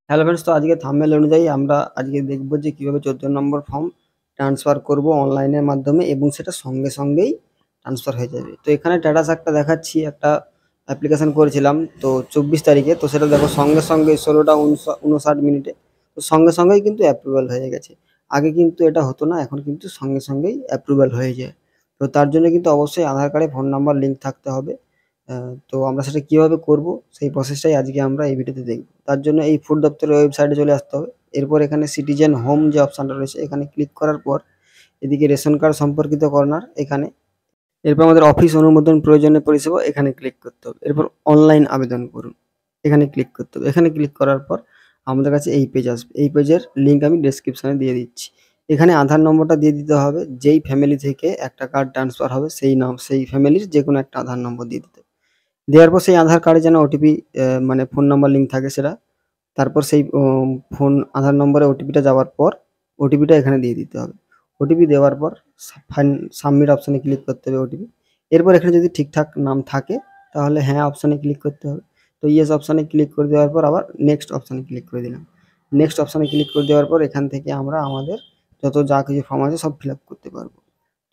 Hello friends, তো আজকে thumbnail অনুযায়ী আমরা আজকে দেখব যে কিভাবে 14 নম্বর ফর্ম ট্রান্সফার করব অনলাইনের মাধ্যমে এবং সেটা সঙ্গে সঙ্গেই ট্রান্সফার হয়ে যাবে। তো এখানে স্ট্যাটাস একটা দেখাচ্ছি, একটা অ্যাপ্লিকেশন করেছিলাম তো 24 তারিখে। তো সেটা দেখো সঙ্গে সঙ্গে 16টা 59 মিনিটে তো সঙ্গে সঙ্গেই কিন্তু অ্যাপ্রুভাল হয়ে গেছে। আগে কিন্তু এটা হতো না, এখন কিন্তু সঙ্গে সঙ্গেই অ্যাপ্রুভাল হয়ে যায়। তো তার জন্য কিন্তু অবশ্যই আধার কার্ডে ফোন নাম্বার লিঙ্ক থাকতে হবে। তো আমরা সেটা কিভাবে করব সেই প্রসেসটাই আজকে আমরা এই ভিডিওতে দেখব। তার জন্য এই ফুড দপ্তরের ওয়েবসাইটে চলে আসতে হবে। এরপর এখানে সিটিজেন হোম যে অপশানটা রয়েছে এখানে ক্লিক করার পর এদিকে রেশন কার্ড সম্পর্কিত কর্নার এখানে, এরপর আমাদের অফিস অনুমোদন প্রয়োজনীয় পরিষেবা এখানে ক্লিক করতে হবে। এরপর অনলাইন আবেদন করুন এখানে ক্লিক করতে হবে। এখানে ক্লিক করার পর আমাদের কাছে এই পেজ আসবে। এই পেজের লিঙ্ক আমি ডেসক্রিপশনে দিয়ে দিচ্ছি। এখানে আধার নম্বরটা দিয়ে দিতে হবে। যেই ফ্যামিলি থেকে একটা কার্ড ট্রান্সফার হবে সেই নাম সেই ফ্যামিলির যে কোনো একটা আধার নম্বর দিয়ে দিতে হবে। দেওয়ার পর সেই আধার কার্ডে যেন ওটিপি মানে ফোন নাম্বার লিঙ্ক থাকে সেটা। তারপর সেই ফোন আধার নম্বরে ওটিপিটা যাওয়ার পর ওটিপিটা এখানে দিয়ে দিতে হবে। ওটিপি দেওয়ার পর সাবমিট অপশানে ক্লিক করতে হবে ওটিপি। এরপর এখানে যদি ঠিকঠাক নাম থাকে তাহলে হ্যাঁ অপশানে ক্লিক করতে হবে। তো ইয়েস অপশানে ক্লিক করে দেওয়ার পর আবার নেক্সট অপশানে ক্লিক করে দিলাম। নেক্সট অপশানে ক্লিক করে দেওয়ার পর এখান থেকে আমরা আমাদের যত যা কিছু ফর্ম আছে সব ফিল আপ করতে পারবো।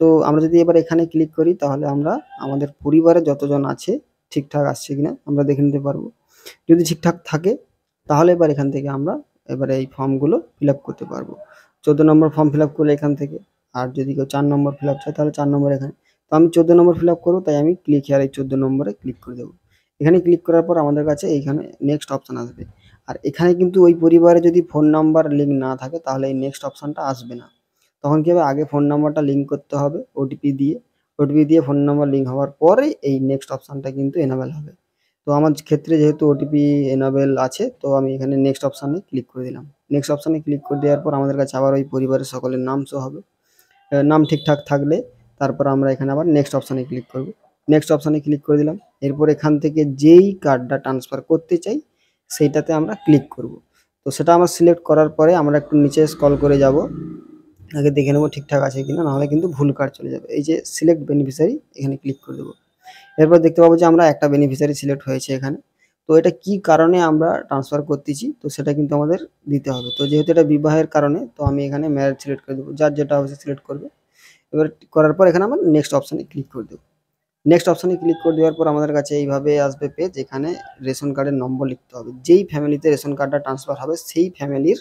তো আমরা যদি এবার এখানে ক্লিক করি তাহলে আমরা আমাদের পরিবারে যতজন আছে ঠিকঠাক আসছে কিনা আমরা দেখে নিতে পারবো। যদি ঠিকঠাক থাকে তাহলে এবার এখান থেকে আমরা এবারে এই ফর্মগুলো ফিল আপ করতে পারবো। 14 নম্বর ফর্ম ফিল আপ করলে এখান থেকে, আর যদি কেউ 4 নম্বর ফিল আপ চায় তাহলে 4 নম্বর এখানে। তো আমি 14 নম্বর ফিল আপ করবো, তাই আমি ক্লিক হেয়ার এই 14 নম্বরে ক্লিক করে দেবো। এখানে ক্লিক করার পর আমাদের কাছে এইখানে নেক্সট অপশান আসবে। আর এখানে কিন্তু ওই পরিবারে যদি ফোন নাম্বার লিঙ্ক না থাকে তাহলে এই নেক্সট অপশানটা আসবে না। তখন কি হবে, আগে ফোন নাম্বারটা লিঙ্ক করতে হবে ওটিপি দিয়ে। ওটিপি দিয়ে ফোন নাম্বার লিঙ্ক হওয়ার পরে এই নেক্সট অপশানটা কিন্তু এনাবেল হবে। তো আমার ক্ষেত্রে যেহেতু ওটিপি এনাবেল আছে তো আমি এখানে নেক্সট অপশানে ক্লিক করে দিলাম। নেক্সট অপশানে ক্লিক করে দেওয়ার পর আমাদের কাছে আবার ওই পরিবারের সকলের নাম শো হবে। নাম ঠিকঠাক থাকলে তারপর আমরা এখানে আবার নেক্সট অপশানে ক্লিক করব। নেক্সট অপশানে ক্লিক করে দিলাম। এরপর এখান থেকে যেই কার্ডটা ট্রান্সফার করতে চাই সেইটাতে আমরা ক্লিক করব। তো সেটা আমার সিলেক্ট করার পরে আমরা একটু নিচে স্ক্রল করে যাব। আগে দেখে নেবো ঠিকঠাক আছে কিনা, নাহলে কিন্তু ভুল কার্ড চলে যাবে। এই যে সিলেক্ট বেনিফিশিয়ারি এখানে ক্লিক করে দেবো। এরপর দেখতে পাবো যে আমরা একটা বেনিফিশিয়ারি সিলেক্ট হয়েছে এখানে। তো এটা কি কারণে আমরা ট্রান্সফার করতেছি তো সেটা কিন্তু আমাদের দিতে হবে। তো যেহেতু এটা বিবাহের কারণে তো আমি এখানে ম্যারেজ সিলেক্ট করে দেবো। যার যেটা হচ্ছে সিলেক্ট করবে। এবার করার পর এখানে আমরা নেক্সট অপশানে ক্লিক করে দেবো। নেক্সট অপশানে ক্লিক করে দেওয়ার পর আমাদের কাছে এইভাবে আসবে পেজ। এখানে রেশন কার্ডের নম্বর লিখতে হবে। যেই ফ্যামিলিতে রেশন কার্ডটা ট্রান্সফার হবে সেই ফ্যামিলির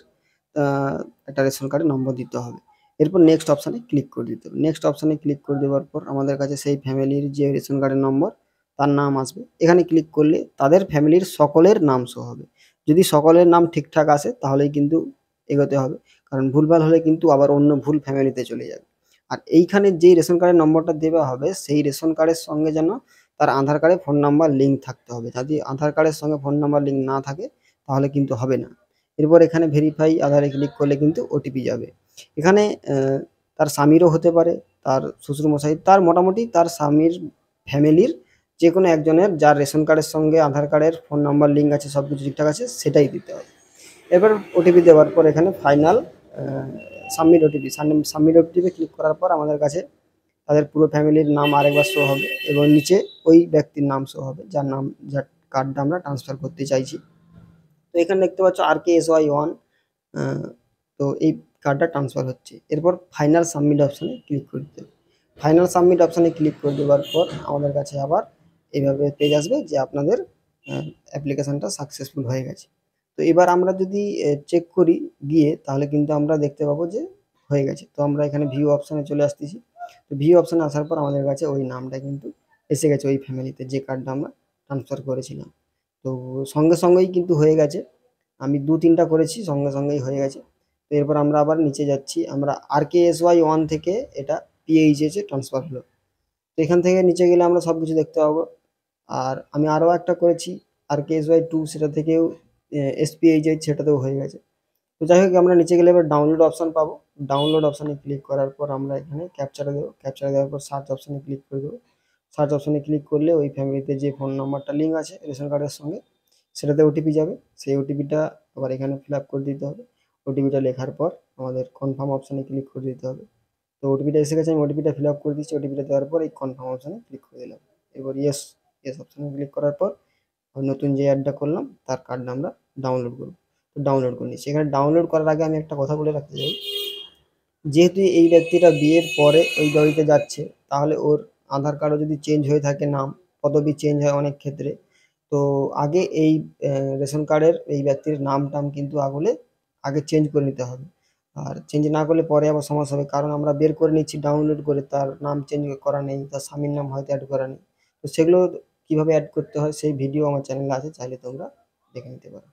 একটা রেশন কার্ডের নম্বর দিতে হবে। এরপর নেক্সট অপশানে ক্লিক করে দিতে হবে। নেক্সট অপশানে ক্লিক করে দেওয়ার পর আমাদের কাছে সেই ফ্যামিলির যে রেশন কার্ডের নম্বর তার নাম আসবে। এখানে ক্লিক করলে তাদের ফ্যামিলির সকলের নাম শো হবে। যদি সকলের নাম ঠিকঠাক আসে তাহলেই কিন্তু এগোতে হবে, কারণ ভুলভাল হলে কিন্তু আবার অন্য ভুল ফ্যামিলিতে চলে যাবে। আর এইখানে যেই রেশন কার্ডের নম্বরটা দেওয়া হবে সেই রেশন কার্ডের সঙ্গে যেন তার আধার কার্ডে ফোন নাম্বার লিঙ্ক থাকতে হবে। যদি আধার কার্ডের সঙ্গে ফোন নাম্বার লিঙ্ক না থাকে তাহলে কিন্তু হবে না। এরপর এখানে ভেরিফাই আধারে ক্লিক করলে কিন্তু ওটিপি যাবে। এখানে তার স্বামীরও হতে পারে, তার শ্বশুরমশাই, তার মোটামুটি তার স্বামীর ফ্যামিলির যে কোনো একজনের যার রেশন কার্ডের সঙ্গে আধার কার্ডের ফোন নাম্বার লিঙ্ক আছে, সব কিছু ঠিকঠাক আছে সেটাই দিতে হবে। এবার ওটিপি দেওয়ার পর এখানে final submit OTP, submit OTP click করার পর আমাদের কাছে তাদের পুরো ফ্যামিলির নাম আরেকবার শো হবে এবং নিচে ওই ব্যক্তির নাম শো হবে যার নাম, যার কার্ডটা আমরা ট্রান্সফার করতে চাইছি। তো এখানে দেখতে পাচ্ছ RKSY1। তো এই কার্ডটা ট্রান্সফার হচ্ছে। এরপর ফাইনাল সাবমিট অপশানে ক্লিক করে দিতে হবে। ফাইনাল সাবমিট অপশানে ক্লিক করে দেওয়ার পর আমাদের কাছে আবার এইভাবে পেজ আসবে যে আপনাদের অ্যাপ্লিকেশানটা সাকসেসফুল হয়ে গেছে। তো এবার আমরা যদি চেক করি গিয়ে তাহলে কিন্তু আমরা দেখতে পাবো যে হয়ে গেছে। তো আমরা এখানে ভিউ অপশানে চলে আসতেছি। তো ভিউ অপশানে আসার পর আমাদের কাছে ওই নামটা কিন্তু এসে গেছে ওই ফ্যামিলিতে যে কার্ডটা আমরা ট্রান্সফার করেছিলাম। তো সঙ্গে সঙ্গেই কিন্তু হয়ে গেছে। আমি 2-3টা করেছি, সঙ্গে সঙ্গেই হয়ে গেছে। তো এরপর আমরা আবার নিচে যাচ্ছি। আমরা RKSY1 থেকে এটা PHS এ ট্রান্সফার হলো। তো এখান থেকে নিচে গেলে আমরা সব কিছু দেখতে পাবো। আর আমি আরও একটা করেছি RKSY2, সেটা থেকেও SPHH সেটাতেও হয়ে গেছে। তো যাই হোক আমরা নিচে গেলে এবার ডাউনলোড অপশান পাবো। ডাউনলোড অপশানে ক্লিক করার পর আমরা এখানে ক্যাপচারে দেবো। ক্যাপচারে দেওয়ার পর সার্চ অপশানে ক্লিক করে দেবো। সার্চ অপশানে ক্লিক করলে ওই ফ্যামিলিতে যে ফোন নাম্বারটা লিঙ্ক আছে রেশন কার্ডের সঙ্গে সেটাতে ওটিপি যাবে। সেই ওটিপিটা আবার এখানে ফিল আপ করে দিতে হবে। ওটিপিটা লেখার পর আমাদের কনফার্ম অপশানে ক্লিক করে দিতে হবে। তো ওটিপিটা এসে গেছে, আমি ওটিপিটা ফিল আপ করে দিচ্ছি। ওটিপিটা দেওয়ার পর এই কনফার্ম অপশানে ক্লিক করে দিলাম। এবার ইয়েস অপশানে ক্লিক করার পর নতুন যে অ্যাডটা করলাম তার কার্ডটা আমরা ডাউনলোড করব। তো ডাউনলোড করে নিচ্ছি। এখানে ডাউনলোড করার আগে আমি একটা কথা বলে রাখতে চাই, যেহেতু এই ব্যক্তিটা বিয়ের পরে ওই বাড়িতে যাচ্ছে, তাহলে ওর আধার কার্ডও যদি চেঞ্জ হয়ে থাকে, নাম পদবি চেঞ্জ হয় অনেক ক্ষেত্রে, তো আগে এই রেশন কার্ডের এই ব্যক্তির নাম টাম কিন্তু আগে চেঞ্জ করে নিতে হবে। আর চেঞ্জ না করলে পরে আবার সমস্যা হবে, কারণ আমরা বের করে নিচ্ছি ডাউনলোড করে, তার নাম চেঞ্জ করা নেই, তার স্বামীর নাম হয়তো অ্যাড করা নেই। তো সেগুলো কিভাবে অ্যাড করতে হয় সেই ভিডিও আমার চ্যানেলে আছে, চাইলে তোমরা দেখে নিতে পারো।